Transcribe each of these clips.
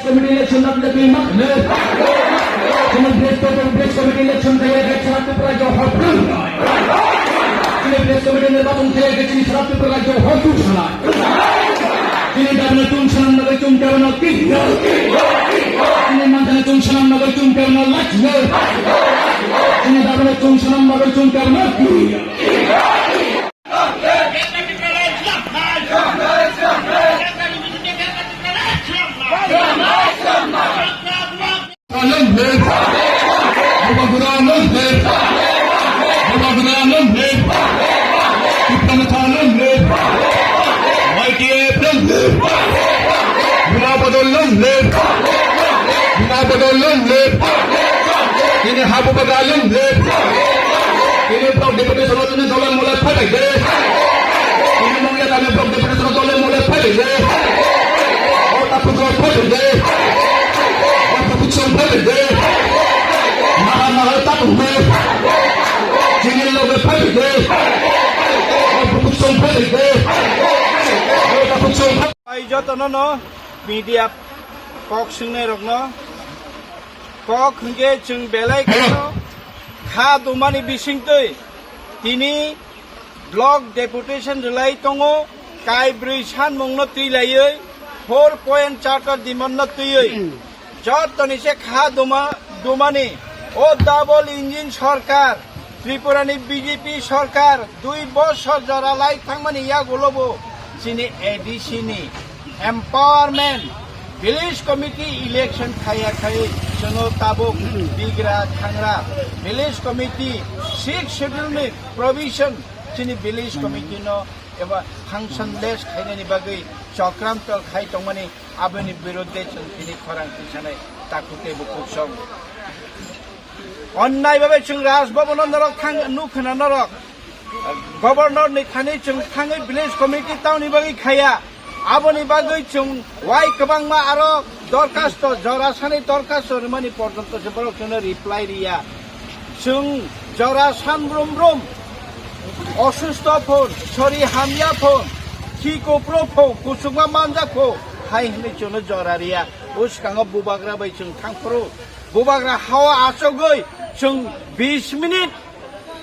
committee election not the be mark no in place committee election kaya gachi sarap people jo hotu in place committee nirbacon kaya gachi sarap people jo hotu sala ini dabna tum salam nagai tum karna ki ini mandana tum salam nagai tum karna lach no ini dabna tum salam nagai tum karna ki ini habu bagalung ini blok deputi solotin dolan mulai pakai ini mungkin ada blok deputi solotin mulai pakai otak putra pakai otak putra pakai mahal tak ini lo pakai otak putra pakai otak putra ai joto no media kok singne rokno kok khunge chung belai kano kha dumani bisingtoi tini block deputation relai tongo kai brui san mongno tuilaioi 4.4 dimonno tuioi jotoni se kha dumani o double engine Sarkar ত্রিপুরানি BJP সরকার 2 বছর জরালাই থাংমানি ইয়া গলবো চিনি এডিসিনি empowerment village committee election khaya khai jono tabuk bigra khangra village committee 6 schedule me provision chini village committee no eba function less khainani bagai chokram tol khai tongmani aboni birodhe chini khorang tisanai takute bukuksong onnai babe chung raj bhavan norok thang nukhna norok governor ni khani chung thangai village committee tauni bagai khaya aboni bagai chung wai kabangma aro দরখাস্ত জরাসানি দরখাস্ত মানে পর্যন্ত সে বড় কোনো reply রিয়া chung জরাসান ব্রুম অসুস্থ ফোন সরি হামিয়া ফোন খিকো প্রো ফোন কুসুমা মানজা ফো হাই হনে চনো জরারিয়া উসকাঙ্গ বুবাগ্রা বাই chung থাংপ্রো বুবাগ্রা হাওয়া আসগৈ chung 20 মিনিট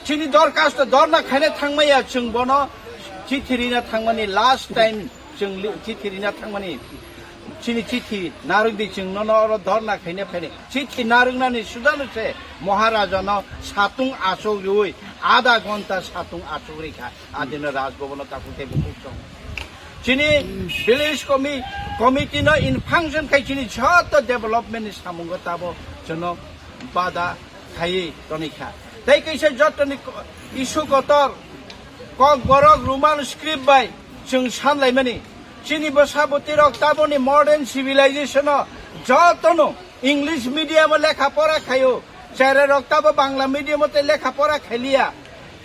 চিনি দরখাস্ত দরনা খাইনে থাংমাইয়া chung বনো চিঠিরিনা থাংমানি লাস্ট টাইম chung চিঠিরিনা থাংমানি chini chithi narung di chung no dhorna khaine phane chithi narung nani sudanu se maharaja no satung asok roi आधा घंटा satung asok rekha adina rajbhavan takute bukong chini village committee no in function khai chini jhata development samungo tabo jono bada khai tonikha tai kaise jotoni issue kotor kok borok roman script by chung sanlai mani chini basaboti rok taboni modern civilization jotono english medium lekha pora khayo chare rok tabo bangla medium te lekha pora khelia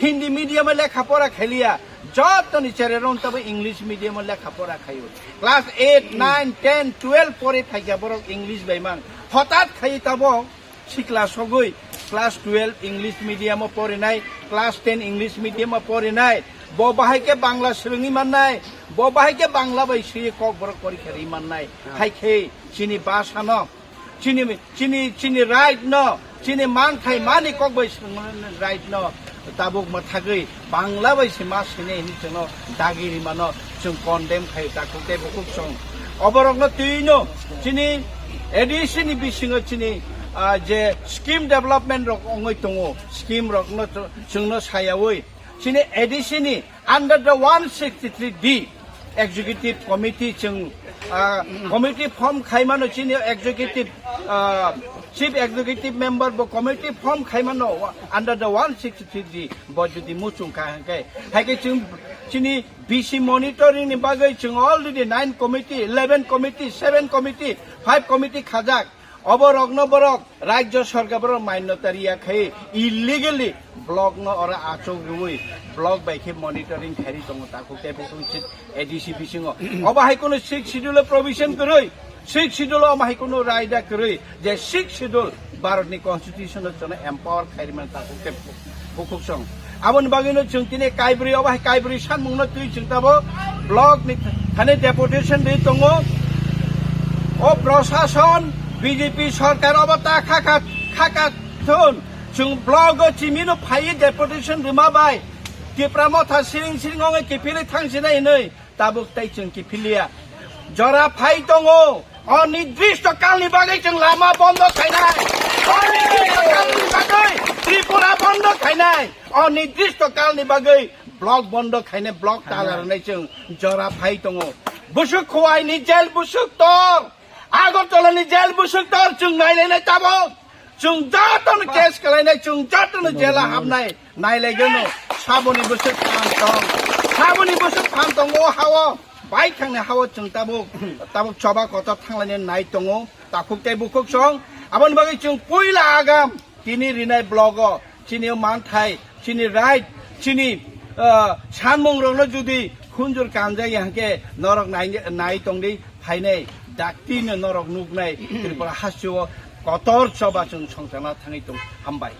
hindi medium lekha pora khelia jotoni chare ron tabo english medium lekha pora khayo class 8 9 10 12 pore thaiya borok english baimang hotat khai tabo sikla sogoi class 12 english medium pore nai class 10 english medium pore nai bo bahai ke bangla srungi mannai bo bahai ke bangla bai sri kok borok porikha ri mannai khai khe chini basa no chini right no chini man khai mani kok bai right no tabuk ma thagei bangla bai sima sine ni chono dagiri mano chung condemn khai takute bukuk song oborok no tuino chini edition bisingo chini je scheme development rok ongoi tongo scheme rok no chungno sayawoi chini edition under the 163D executive committee chung committee form khaimano chini executive chief executive member bo committee form khaimano under the 163D bo jodi muchung kai haike chung chini BC monitoring ni bagai chung already 9 committee 11 committee 7 committee 5 committee khajak অবরক নবরক রাজ্য সরকার মান্যতা রিয়া খাই illegally block ন অরা আচক রুই block বাইকে monitoring খারি দङ তাকো কেবুচিত ADC বিসিং অবাহাই কোন 6 schedule provision করই 6 schedule অমাহাই কোন রায়দা করই যে 6 শিডিউল ভারতনি কনস্টিটিউশন জনে এম্পাওয়ার খাইমান তাকো কেবু বুকুসং আবন বাগিনো চুংতিনে কাইব্রি অবাহাই কাইব্রি সানমুংন তুই চিন্তাবো ব্লক নি খানে ডেপুটেশন রে দङ ও প্রশাসন বিজেপি সরকার অবতা খাকাত থুন जों ब्लग चिमिनो फाइ डेपुटेशन रिमाबाय टिप्रामथा सिरिं सिरिं अंगे किफिले थांसिनाय नै ताबुक ताइ जों किफिलिया जरा फाइ दङ अनिर्दिष्ट कालनि बागै जों लामा बन्द खायनाय अनिर्दिष्ट कालनि बागै त्रिपुरा बन्द खायनाय अनिर्दिष्ट कालनि बागै ब्लक बन्द खायनाय ब्लक तालारनाय जों जरा फाइ दङ बुसुक खवाइनि जेल बुसुक तर आगरतलानि जेल बुसुक तर जों नायलायनाय ताबुक जों जातन केस खालायनाय जों जातन जेला हाबनाय नायलायगोन साबनि बोसोर साबनि बोसोर थाम दङ हाव बाइक थांनो हाव जों ताबुक सभा कथ थांलायनाय नाय दङ ताकुकताय बुकुक सं आबन बागै जों पहिला आगाम तिनि रिनाय ब्लग चिनि मानथाय चिनि राइट चिनि सानमंरनो जुदि खुनजुर कामजाय हाके नरक नाय दंदि फायनाय दाक्तिनो नरक नुगनाय त्रिपुरा हासियो कतर सभा जों संजाना थाङै दं हामबाय